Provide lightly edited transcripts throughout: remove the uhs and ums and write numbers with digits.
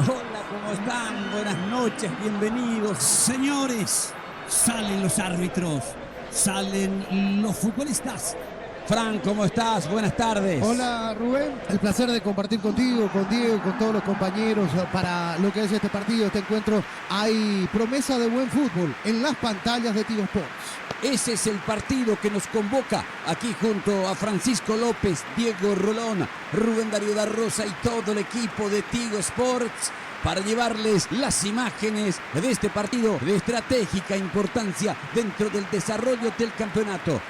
Hola, ¿cómo están? Buenas noches, bienvenidos. Señores, salen los árbitros, salen los futbolistas. Fran, ¿cómo estás? Buenas tardes. Hola Rubén, el placer de compartir contigo, con Diego, con todos los compañeros para lo que es este partido, este encuentro. Hay promesa de buen fútbol en las pantallas de Tigo Sports. Ese es el partido que nos convoca aquí junto a Francisco López, Diego Rolón, Rubén Darío da Rosa y todo el equipo de Tigo Sports para llevarles las imágenes de este partido de estratégica importancia dentro del desarrollo del campeonato.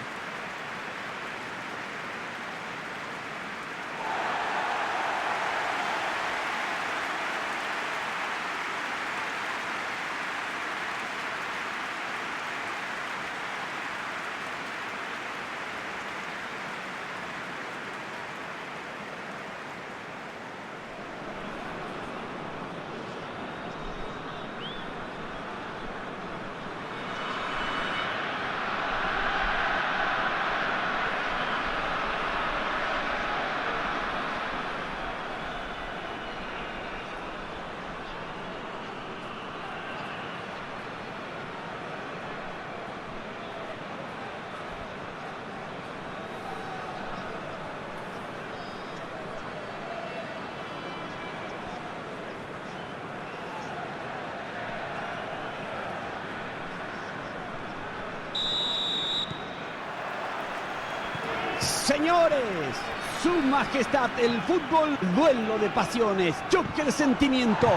Señores, su majestad, el fútbol, duelo de pasiones, choque de sentimientos.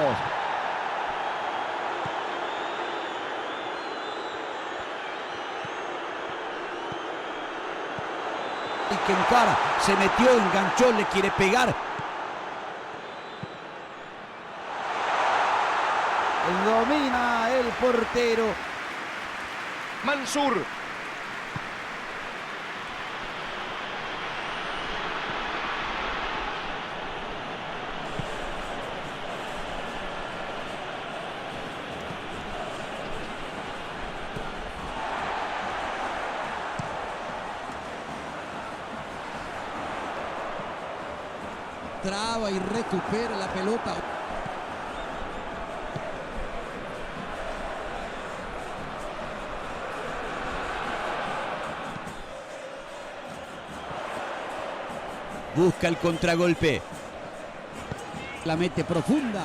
Y que encara, se metió, enganchó, le quiere pegar. Domina el portero. Mansur. Traba y recupera la pelota. Busca el contragolpe. La mete profunda.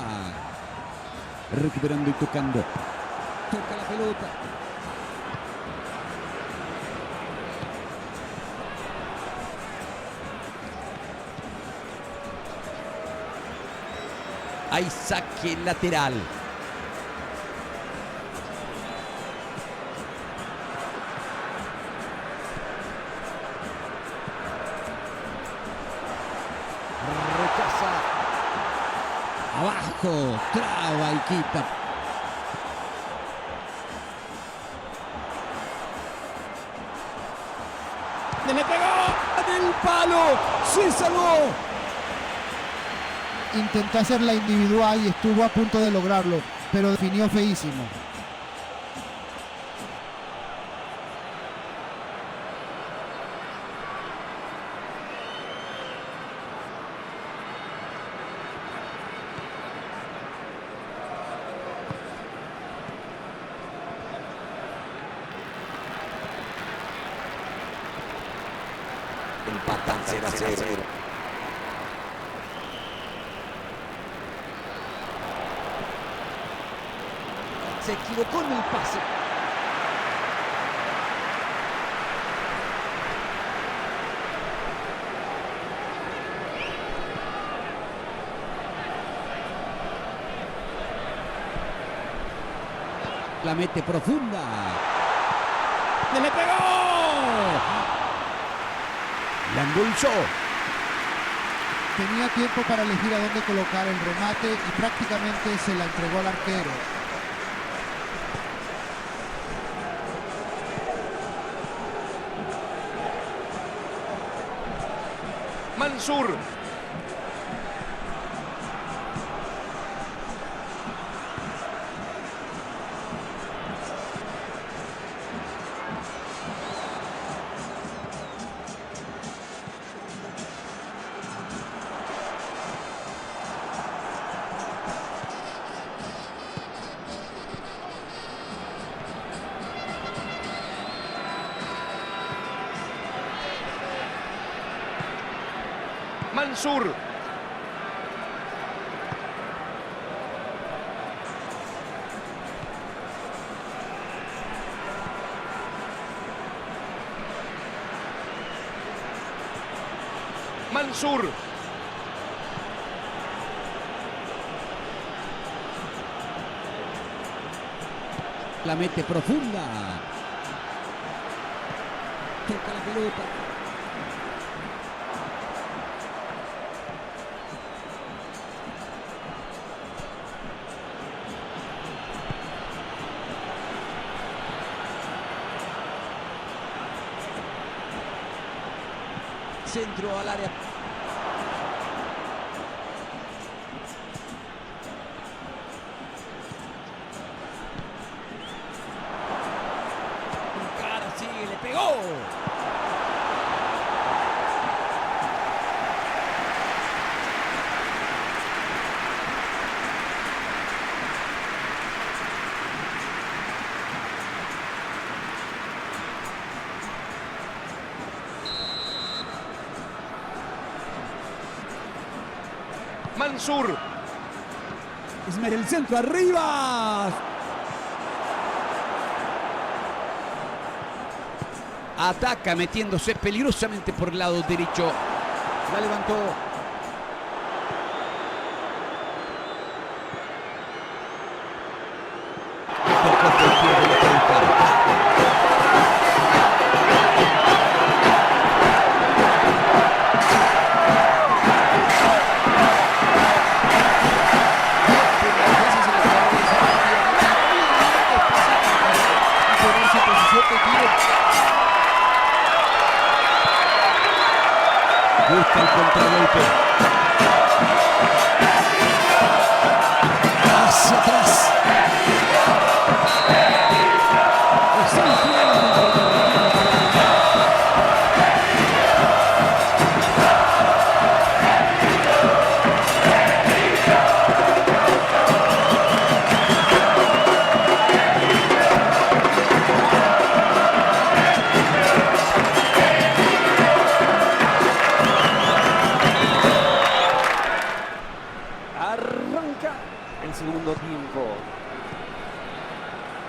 Recuperando y tocando. Toca la pelota. Hay saque lateral. Rechaza. Abajo. Traba y quita. ¡Le pegó! ¡Del palo! ¡Se salvó! Intentó hacer la individual y estuvo a punto de lograrlo, pero definió feísimo. Empatan 0-0. Se equivocó en el pase. La mete profunda. ¡Le pegó! La endulzó. Tenía tiempo para elegir a dónde colocar el remate y prácticamente se la entregó al arquero. Mansur. Mansur. Mansur. La mete profunda. Toca la pelota. Centro al área. Cara, sigue, le pegó. Mansur. Esmera el centro arriba. Ataca metiéndose peligrosamente por el lado derecho. La levantó. Tocó por el pie de la pelota. Busca el contragolpe. Hacia atrás. Arranca el segundo tiempo.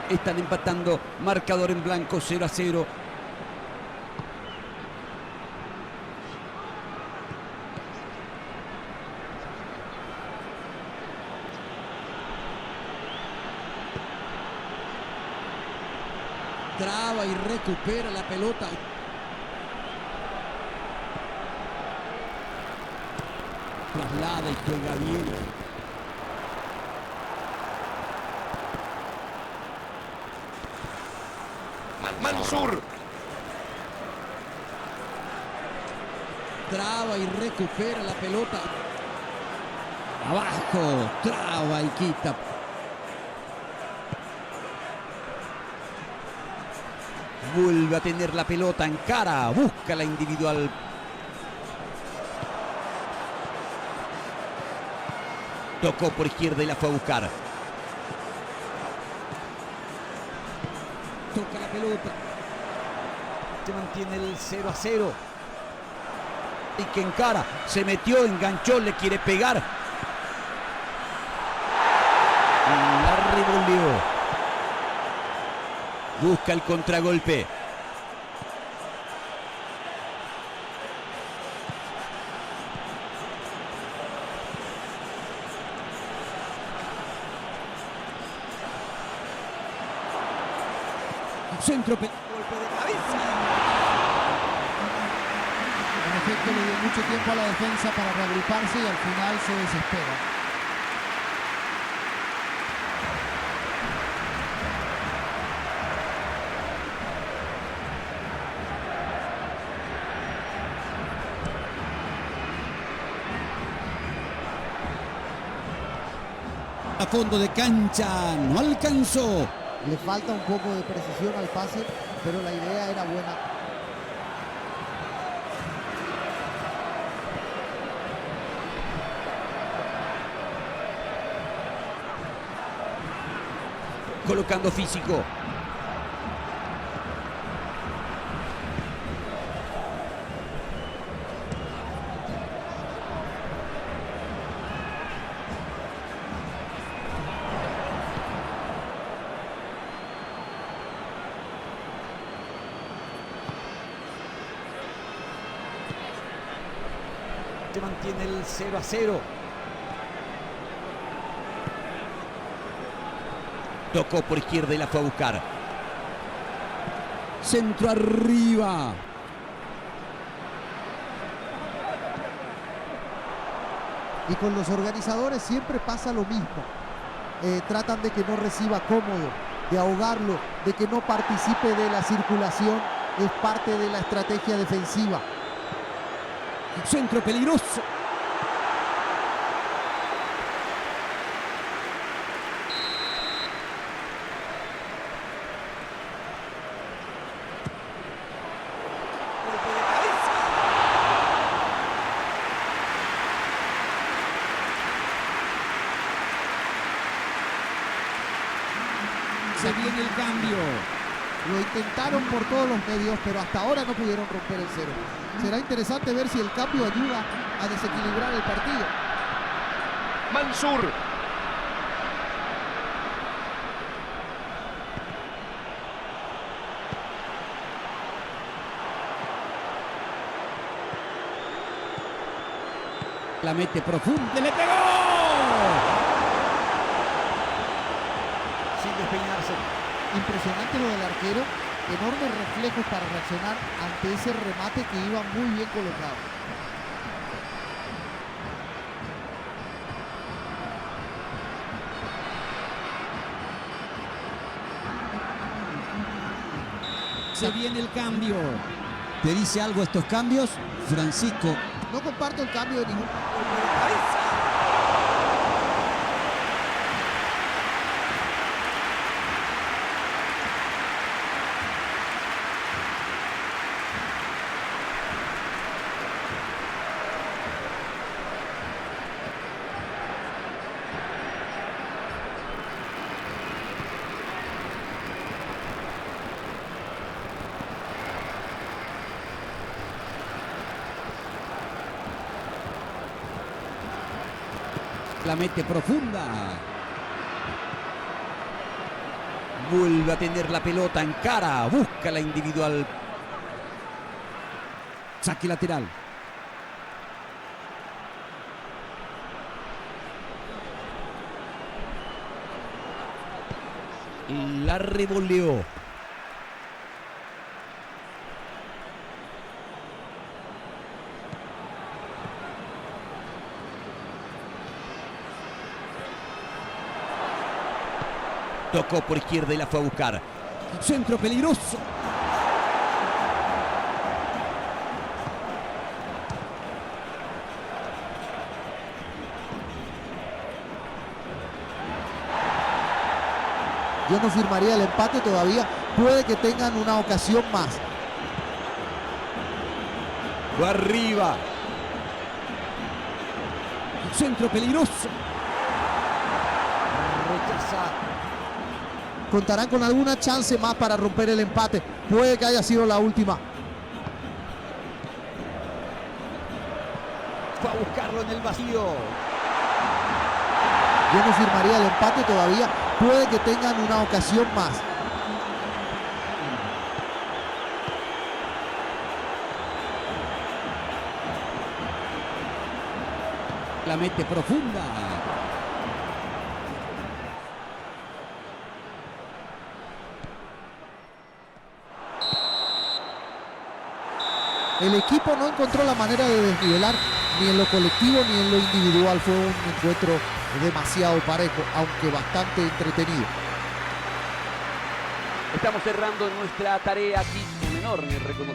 Están empatando, marcador en blanco, 0-0. Traba y recupera la pelota. Traslada y juega bien. Mansur. Traba y recupera la pelota. Abajo, traba y quita. Vuelve a tener la pelota en cara, busca la individual. Tocó por izquierda y la fue a buscar. Toca la pelota. Se mantiene el 0-0. Y que encara, se metió, enganchó, le quiere pegar. La revolvió. Busca el contragolpe. Centro, golpe de cabeza. En efecto, le dio mucho tiempo a la defensa para reagruparse y al final se desespera. A fondo de cancha, no alcanzó. Le falta un poco de precisión al pase, pero la idea era buena. Colocando físico. Se mantiene el 0-0. Tocó por izquierda y la fue a buscar. Centro arriba. Y con los organizadores siempre pasa lo mismo. Tratan de que no reciba cómodo, de ahogarlo, de que no participe de la circulación. Es parte de la estrategia defensiva. Centro peligroso. Se viene el cambio. Lo intentaron por todos los medios, pero hasta ahora no pudieron romper el cero. Será interesante ver si el cambio ayuda a desequilibrar el partido. Mansur. La mete profunda. ¡Le pegó! Sin despeinarse. Impresionante lo del arquero, enormes reflejos para reaccionar ante ese remate que iba muy bien colocado. Se viene el cambio. ¿Te dice algo estos cambios, Francisco? No comparto el cambio de ningún... La mete profunda. Vuelve a tener la pelota en cara. Busca la individual. Saque lateral. La revoleó. Tocó por izquierda y la fue a buscar. Centro peligroso. Yo no firmaría el empate todavía. Puede que tengan una ocasión más. Va arriba. Centro peligroso. Rechaza. Contarán con alguna chance más para romper el empate. Puede que haya sido la última. Fue a buscarlo en el vacío. Yo no firmaría el empate todavía. Puede que tengan una ocasión más. La mete profunda. El equipo no encontró la manera de desnivelar ni en lo colectivo ni en lo individual. Fue un encuentro demasiado parejo, aunque bastante entretenido. Estamos cerrando nuestra tarea aquí. Un enorme reconocimiento